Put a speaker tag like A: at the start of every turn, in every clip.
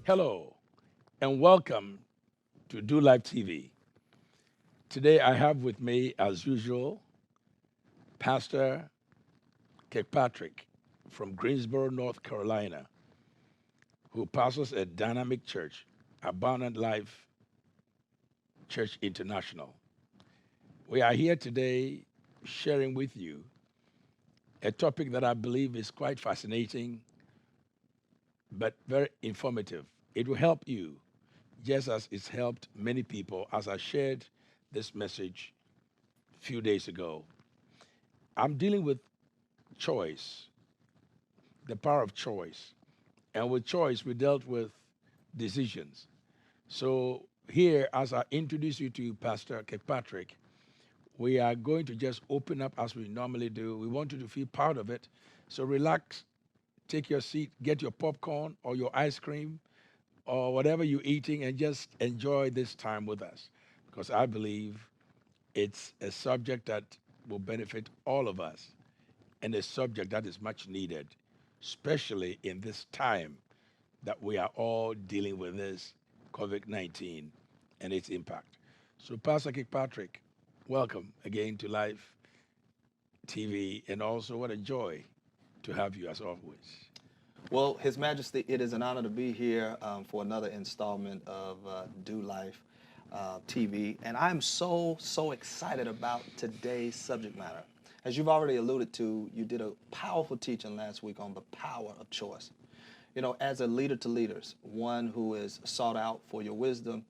A: Hello, and welcome to Do Live TV. Today I have with me, as usual, Pastor Kirkpatrick from Greensboro, North Carolina, who pastors a dynamic church, Abundant Life Church International. We are here today sharing with you a topic that I believe is quite fascinating but very informative. It will help you just as it's helped many people as I shared this message a few days ago. I'm dealing with choice, the power of choice. And with choice, we dealt with decisions. So here, as I introduce you to Pastor Kirkpatrick, we are going to just open up as we normally do. We want you to feel part of it. So relax, take your seat, get your popcorn or your ice cream or whatever you're eating and just enjoy this time with us. Because I believe it's a subject that will benefit all of us and a subject that is much needed, especially in this time that we are all dealing with this COVID 19 and its impact. So, Pastor Kirkpatrick, welcome again to Live TV, and also what a joy to have you as always.
B: Well, His Majesty, it is an honor to be here for another installment of Do Life TV. And I'm so excited about today's subject matter. As you've already alluded to, you did a powerful teaching last week on the power of choice. You know, as a leader to leaders, one who is sought out for your wisdom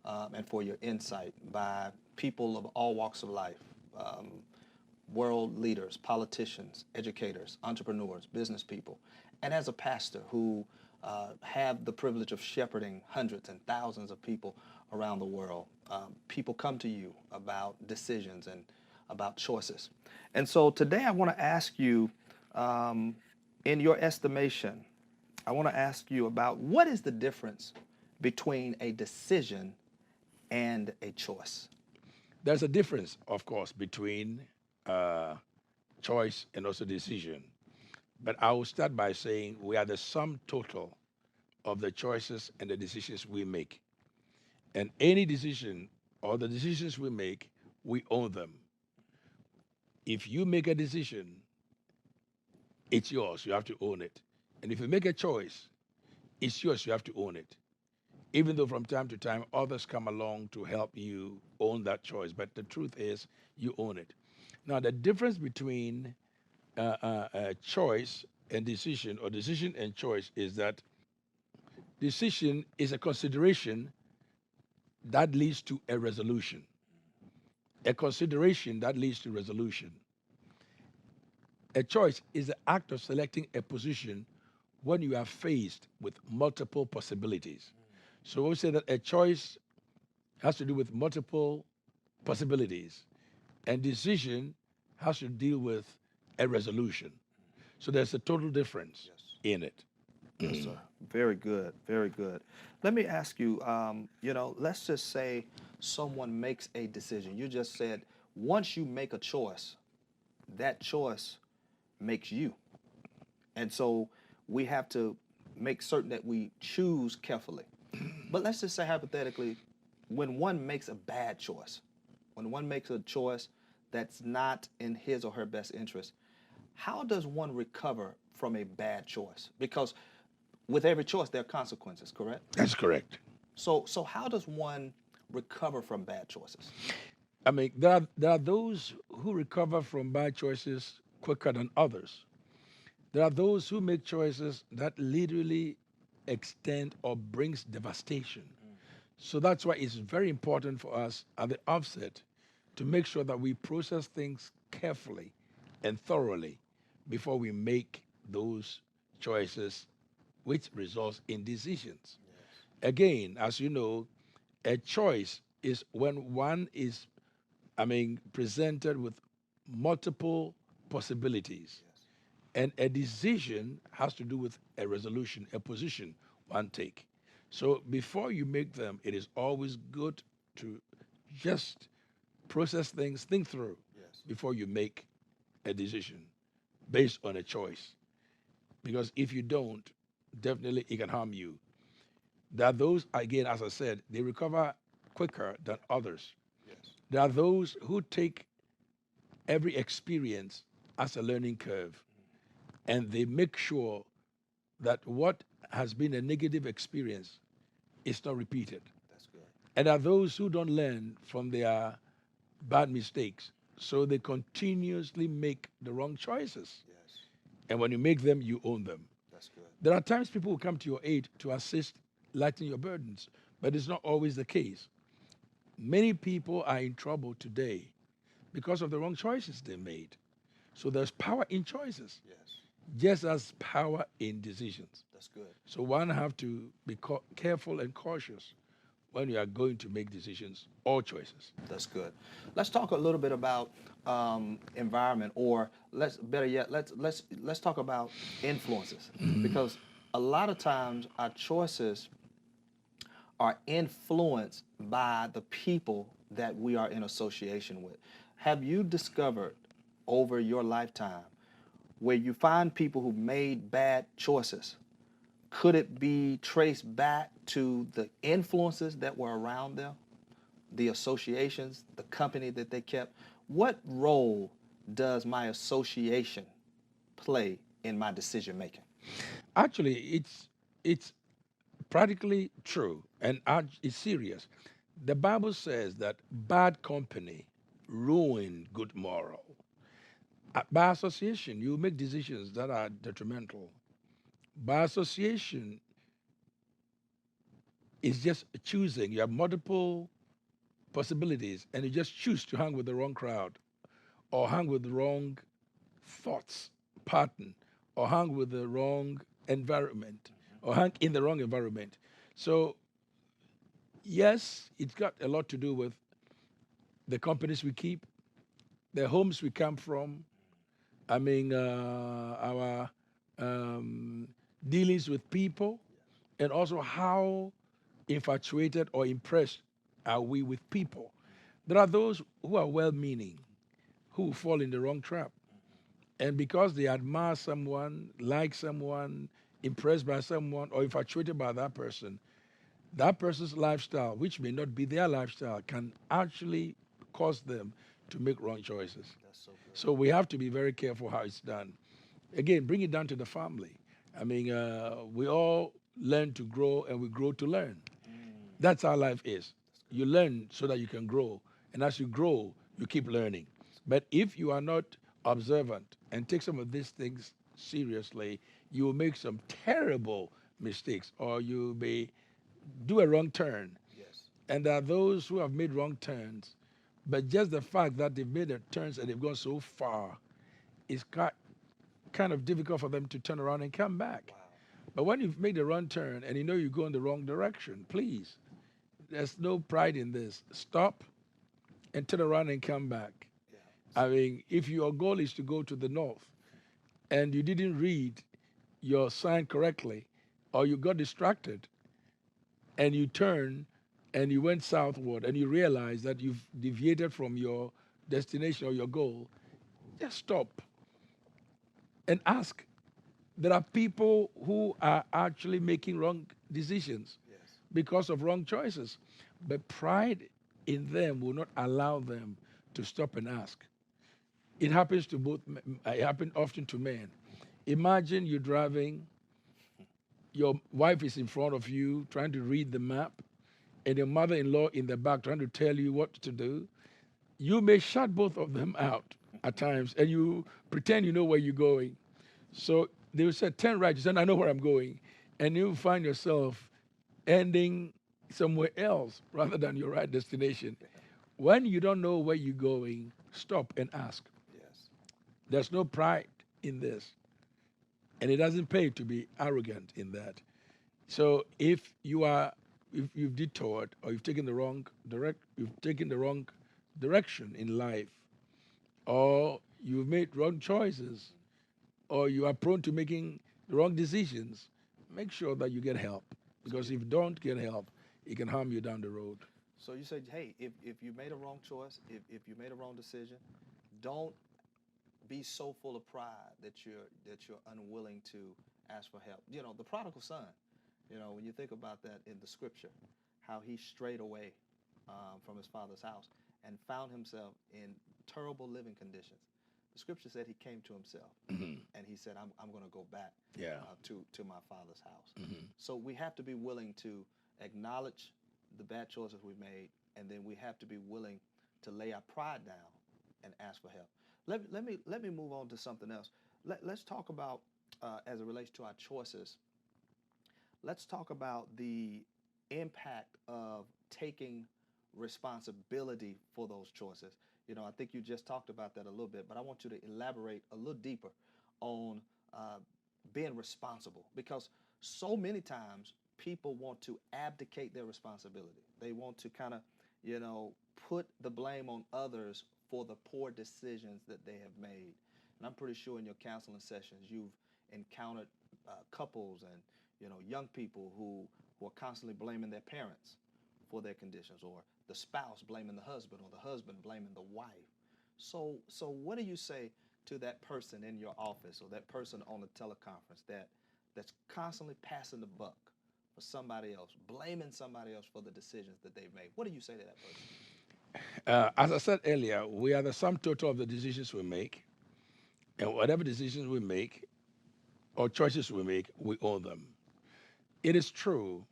B: and for your insight by people of all walks of life, um, world leaders, politicians, educators, entrepreneurs, business people, and as a pastor who have the privilege of shepherding hundreds and thousands of people around the world, people come to you about decisions and about choices. And so today I want to ask you, um, in your estimation, I want to ask you about what is the difference between a decision and a choice?
A: There's a difference, of course, between uh, choice and also decision. But I will start by saying we are the sum total of the choices and the decisions we make. And any decision or the decisions we make, we own them. If you make a decision, it's yours. You have to own it. And if you make a choice, it's yours. You have to own it. Even though from time to time others come along to help you own that choice. But the truth is, you own it. Now, the difference between choice and decision, or decision and choice, is that decision is a consideration that leads to a resolution. A consideration that leads to resolution. A choice is the act of selecting a position when you are faced with multiple possibilities. So we say that a choice has to do with multiple possibilities, and decision has to deal with a resolution. So there's a total difference
B: Yes.
A: in it.
B: Yes, sir. Very good. Very good. Let me ask you, let's just say someone makes a decision. You just said once you make a choice, that choice makes you. And so we have to make certain that we choose carefully. But let's just say hypothetically, when one makes a bad choice, when one makes a choice that's not in his or her best interest, how does one recover from a bad choice? Because with every choice, there are consequences, correct?
A: That's correct.
B: So how does one recover from bad choices?
A: I mean, there are those who recover from bad choices quicker than others. There are those who make choices that literally extend or brings devastation. So that's why it's very important for us at the offset to make sure that we process things carefully and thoroughly before we make those choices, which results in decisions. Again, as you know, a choice is when one is, presented with multiple possibilities. And a decision has to do with a resolution, a position one take. So before you make them, it is always good to just process things, think through
B: Yes.
A: before you make a decision based on a choice. Because if you don't, definitely it can harm you. There are those, again, as I said, they recover quicker than others.
B: Yes.
A: There are those who take every experience as a learning curve, and they make sure that what has been a negative experience is not repeated.
B: That's good.
A: And there are those who don't learn from their bad mistakes, so they continuously make the wrong choices.
B: Yes.
A: And when you make them, you own them.
B: That's good.
A: There are times people will come to your aid to assist lighten your burdens, but it's not always the case. Many people are in trouble today because of the wrong choices they made. So there's power in choices,
B: Yes.
A: just as power in decisions.
B: That's good.
A: So one have to be careful and cautious when you are going to make decisions or choices.
B: That's good. Let's talk a little bit about environment, or let's better yet, let's talk about influences, because a lot of times our choices are influenced by the people that we are in association with. Have you discovered over your lifetime where you find people who made bad choices? Could it be traced back to the influences that were around them, the associations, the company that they kept? What role does my association play in my decision making?
A: Actually, it's practically true and it's serious. The Bible says that bad company ruin good moral. By association, you make decisions that are detrimental. By association, it's just choosing. You have multiple possibilities, and you just choose to hang with the wrong crowd, or hang with the wrong thoughts pattern, or hang with the wrong environment, or hang in the wrong environment. So, yes, it's got a lot to do with the companies we keep, the homes we come from. I mean, our um, dealings with people, and also how infatuated or impressed are we with people. There are those who are well meaning who fall in the wrong trap. And because they admire someone, like someone, impressed by someone, or infatuated by that person's lifestyle, which may not be their lifestyle, can actually cause them to make wrong choices.
B: That's so good.
A: So we have to be very careful how it's done. Again, bring it down to the family. I mean, we all learn to grow and we grow to learn. That's how life is. You learn so that you can grow. And as you grow, you keep learning. But if you are not observant and take some of these things seriously, you will make some terrible mistakes, or you may do a wrong turn.
B: Yes.
A: And there are those who have made wrong turns, but just the fact that they've made the turns and they've gone so far is kind of difficult for them to turn around and come back.
B: Wow.
A: But when you've made the wrong turn and you know you go in the wrong direction, please, there's no pride in this. Stop and turn around and come back.
B: Yeah.
A: I mean, if your goal is to go to the north and you didn't read your sign correctly, or you got distracted and you turned and you went southward and you realize that you've deviated from your destination or your goal, just stop and ask. There are people who are actually making wrong decisions
B: Yes.
A: because of wrong choices, but pride in them will not allow them to stop and ask. It happens to both. It happens often to men. Imagine you're driving, your wife is in front of you trying to read the map, and your mother-in-law in the back trying to tell you what to do. You may shut both of them out at times, and you pretend you know where you're going. So they will say, turn right. You say, I know where I'm going. And you find yourself ending somewhere else rather than your right destination. When you don't know where you're going, stop and ask.
B: Yes.
A: There's no pride in this. And it doesn't pay to be arrogant in that. So if you've detoured or you've taken the wrong direction in life, or you've made wrong choices, or you are prone to making the wrong decisions, make sure that you get help. Because if you don't get help, it can harm you down the road.
B: So you said, hey, if you made a wrong choice, if you made a wrong decision, don't be so full of pride that you're unwilling to ask for help. You know, the prodigal son, You know, when you think about that in the scripture, how he strayed away from his father's house and found himself in terrible living conditions. The scripture said he came to himself and he said, I'm going to go back
A: Yeah.
B: to my father's house. So we have to be willing to acknowledge the bad choices we've made, and then we have to be willing to lay our pride down and ask for help. Let me move on to something else. Let's talk about, as it relates to our choices, let's talk about the impact of taking responsibility for those choices. You know, I think you just talked about that a little bit, but I want you to elaborate a little deeper on uh, being responsible, because so many times people want to abdicate their responsibility. They want to kind of, you know, put the blame on others for the poor decisions that they have made. And I'm pretty sure in your counseling sessions you've encountered couples and, you know, young people who are constantly blaming their parents for their conditions, or the spouse blaming the husband, or the husband blaming the wife. So what do you say to that person in your office, or that person on the teleconference that's constantly passing the buck for somebody else, blaming somebody else for the decisions that they've made? What do you say to that person?
A: As I said earlier, we are the sum total of the decisions we make, and whatever decisions we make or choices we make, we own them. It is true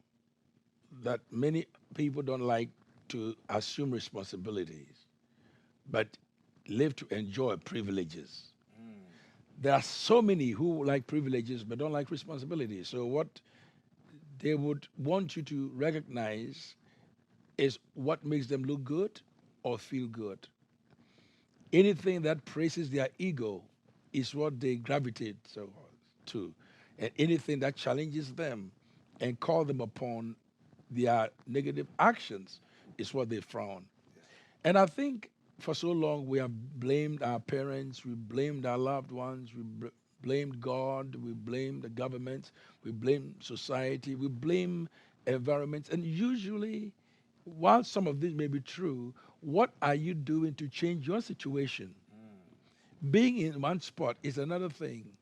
A: that many people don't like to assume responsibilities, but live to enjoy privileges. There are so many who like privileges but don't like responsibilities. So, what they would want you to recognize is what makes them look good or feel good. Anything that praises their ego is what they gravitate to. And anything that challenges them and call them upon their negative actions is what they frown. And I think for so long we have blamed our parents, we blamed our loved ones, blamed God, we blamed the government, we blame society, we blame environments. And usually, while some of this may be true, what are you doing to change your situation? Being in one spot is another thing.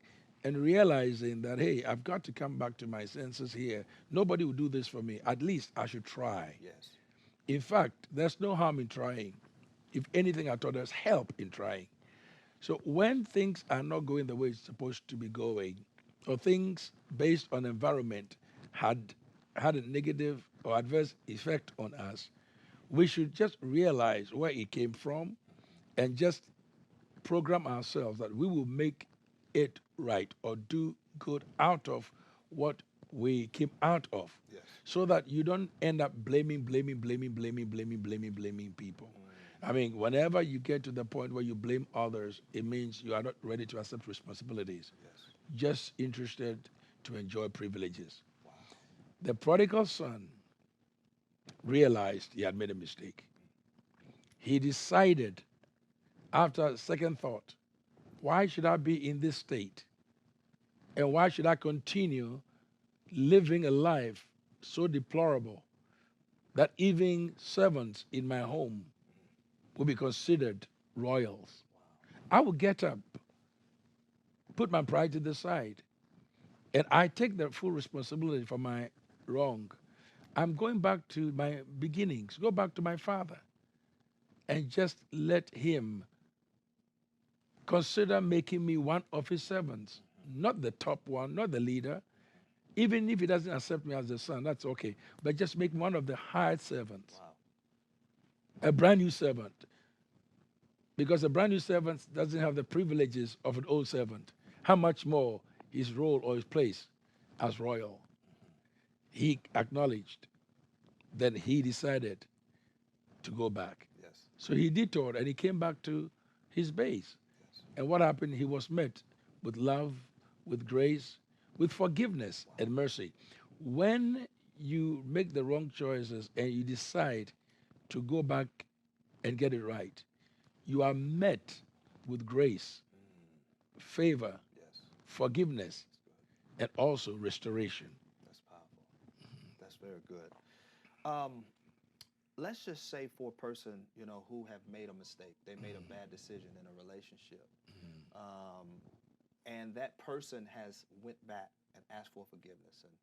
A: And realizing that, hey, I've got to come back to my senses here. Nobody will do this for me. At least I should try.
B: Yes.
A: In fact, there's no harm in trying. If anything, I thought there's help in trying. So when things are not going the way it's supposed to be going, or things based on environment had a negative or adverse effect on us, we should just realize where it came from and just program ourselves that we will make it right or do good out of what we came out of,
B: Yes.
A: so that you don't end up blaming people. I mean, whenever you get to the point where you blame others, it means you are not ready to accept responsibilities,
B: Yes.
A: just interested to enjoy privileges.
B: Wow.
A: The prodigal son realized he had made a mistake. He decided, after second thought, why should I be in this state? And why should I continue living a life so deplorable that even servants in my home will be considered royals? I will get up, put my pride to the side, and I take the full responsibility for my wrong. I'm going back to my beginnings, go back to my father, and just let him consider making me one of his servants, not the top one, not the leader. Even if he doesn't accept me as the son, that's okay. But just make me one of the hired servants,
B: Wow.
A: a brand new servant. Because a brand new servant doesn't have the privileges of an old servant. How much more his role or his place as royal? He acknowledged. Then he decided to go back.
B: Yes.
A: So he detoured and he came back to his base.
B: Yes.
A: And what happened? He was met with love, with grace, with forgiveness and mercy. When you make the wrong choices and you decide to go back and get it right, you are met with grace, favor,
B: Yes.
A: forgiveness, and also restoration.
B: That's powerful. That's very good. Um, let's just say for a person, you know, who have made a mistake, they made a bad decision in a relationship, um, and that person has went back and asked for forgiveness, and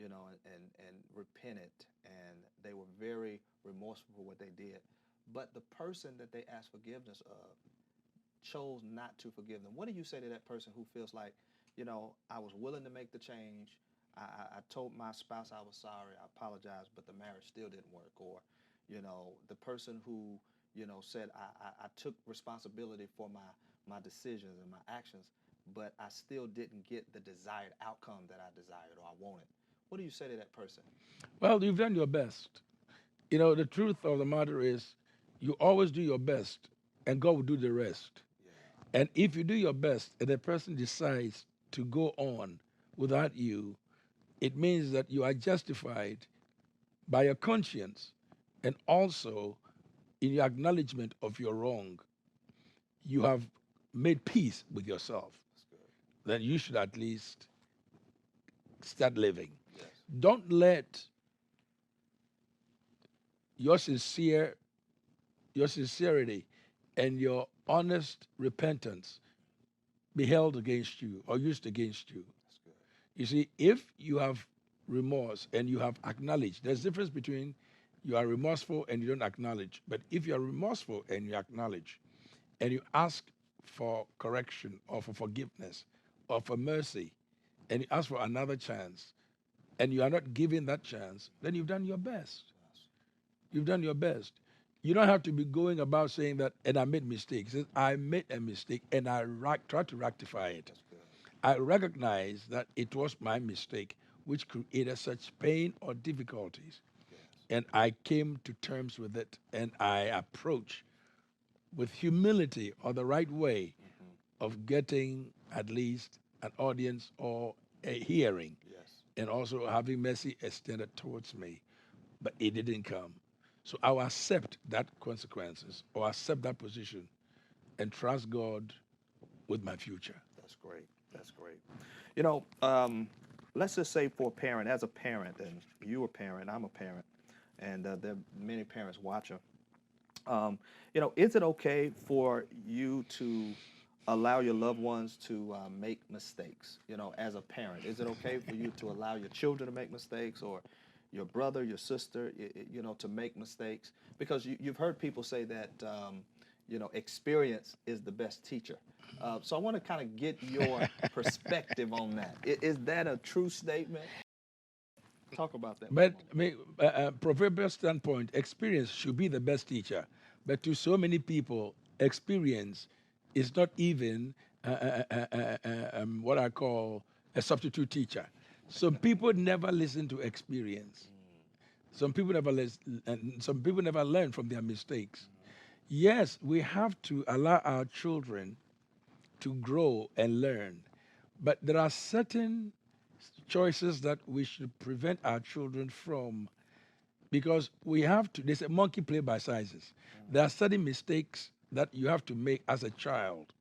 B: and repented, and they were very remorseful for what they did. But the person that they asked forgiveness of chose not to forgive them. What do you say to that person who feels like, I was willing to make the change. I told my spouse I was sorry, I apologize, but the marriage still didn't work. Or, the person who, said I took responsibility for my decisions and my actions, but I still didn't get the desired outcome that I desired or I wanted. What do you say to that person?
A: Well, you've done your best. The truth of the matter is, you always do your best, and God will do the rest.
B: Yeah.
A: And if you do your best and the person decides to go on without you, it means that you are justified by your conscience and also in your acknowledgement of your wrong. You have made peace with yourself.
B: That's good.
A: Then you should at least start living.
B: Yes.
A: Don't let your sincere your sincerity and your honest repentance be held against you or used against you.
B: That's good.
A: You see, if you have remorse and you have acknowledged, there's a difference between you are remorseful and you don't acknowledge. But if you are remorseful and you acknowledge and you ask for correction or for forgiveness or for mercy and you ask for another chance and you are not given that chance, then you've done your best.
B: Yes.
A: You've done your best. You don't have to be going about saying that, and I made mistakes. I made a mistake and I tried to rectify it.
B: That's good.
A: I recognize that it was my mistake which created such pain or difficulties.
B: Yes.
A: And I came to terms with it and I approach with humility or the right way
B: Hmm.
A: of getting at least an audience or a hearing
B: Yes.
A: and also having mercy extended towards me. But it didn't come. So I'll accept that consequences or accept that position and trust God with my future.
B: That's great. That's great. You know, um, let's just say for a parent, as a parent, and you a parent, I'm a parent, and there are many parents watching. Is it okay for you to allow your loved ones to make mistakes? As a parent, is it okay for you to allow your children to make mistakes, or your brother, your sister, to make mistakes? Because you've heard people say that, experience is the best teacher. So I want to kind of get your perspective on that. Is that a true statement? Talk about that for a
A: But
B: moment.
A: I mean, proverbial standpoint, experience should be the best teacher. But to so many people, experience is not even what I call a substitute teacher. Some people never listen to experience. Some people never listen, and some people never learn from their mistakes. Yes, we have to allow our children to grow and learn, but there are certain choices that we should prevent our children from because we have to. There's a monkey play by sizes. There are certain mistakes that you have to make as a child,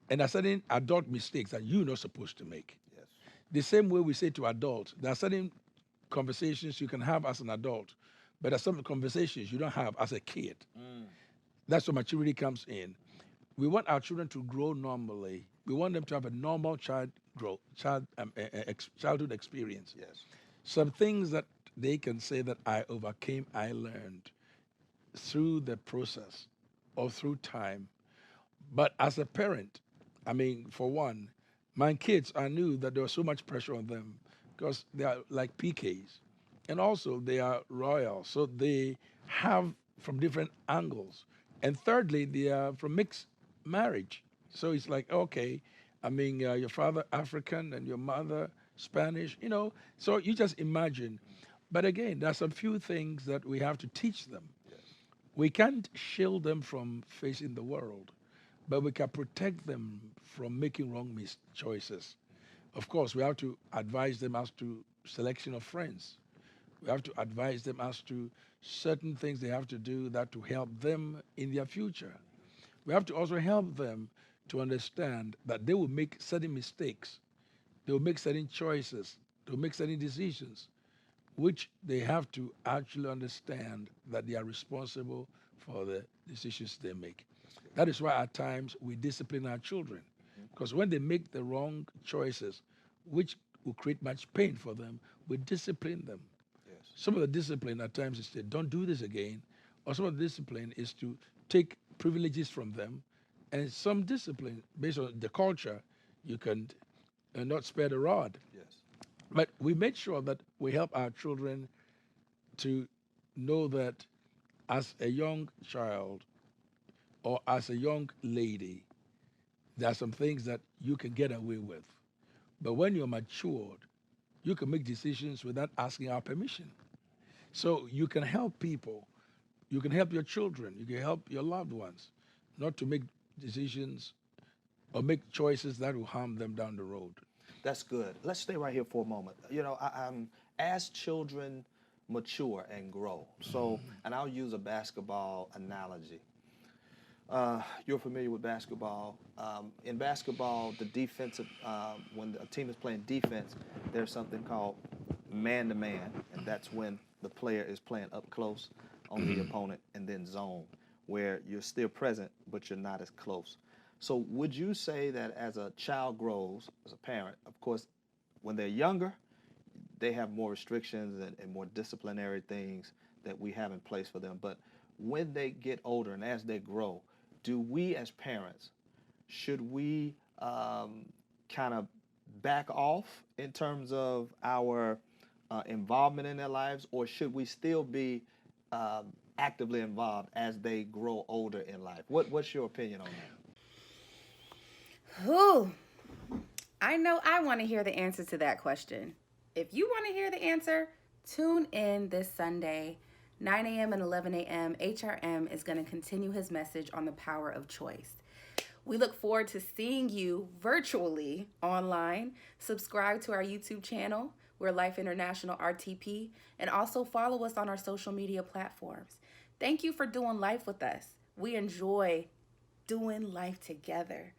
A: and there are certain adult mistakes that you're not supposed to make.
B: Yes.
A: The same way we say to adults, there are certain conversations you can have as an adult, but there are some conversations you don't have as a kid.
B: Mm.
A: That's where maturity comes in. We want our children to grow normally. We want them to have a normal childhood experience.
B: Yes.
A: Some things that they can say that I overcame, I learned through the process or through time. But as a parent, I mean, for one, my kids, I knew that there was so much pressure on them because they are like PKs. And also, they are royal. So they have from different angles. And thirdly, they are from mixed marriage. So it's like, okay, I mean, your father African and your mother Spanish, So you just imagine. But again, there's a few things that we have to teach them.
B: Yes.
A: We can't shield them from facing the world, but we can protect them from making wrong choices. Of course, we have to advise them as to selection of friends. We have to advise them as to certain things they have to do that to help them in their future. We have to also help them to understand that they will make certain mistakes, they will make certain choices, they will make certain decisions, which they have to actually understand that they are responsible for the decisions they make.
B: That's good.
A: That is why at times we discipline our children.
B: Mhm.
A: Because when they make the wrong choices, which will create much pain for them, we discipline them.
B: Yes.
A: Some of the discipline at times is to don't do this again, or some of the discipline is to take privileges from them, and some discipline based on the culture, you can not spare the rod.
B: Yes.
A: But we make sure that we help our children to know that as a young child or as a young lady, there are some things that you can get away with. But when you're matured, you can make decisions without asking our permission. So you can help people, you can help your children, you can help your loved ones not to make decisions or make choices that will harm them down the road.
B: That's good. Let's stay right here for a moment. I'm as children mature and grow. So, and I'll use a basketball analogy. You're familiar with basketball. In basketball, the defensive, when a team is playing defense, there's something called man-to-man, and that's when the player is playing up close on the opponent, and then zone, where you're still present, but you're not as close. So would you say that as a child grows, as a parent, of course, when they're younger, they have more restrictions and more disciplinary things that we have in place for them. But when they get older and as they grow, do we as parents, should we kind of back off in terms of our involvement in their lives, or should we still be actively involved as they grow older in life? What's your opinion on that?
C: Whew. I know I want to hear the answer to that question. If you want to hear the answer, tune in this Sunday, 9 a.m. and 11 a.m. HRM is going to continue his message on the power of choice. We look forward to seeing you virtually online. Subscribe to our YouTube channel, we're Life International RTP, and also follow us on our social media platforms. Thank you for doing life with us. We enjoy doing life together.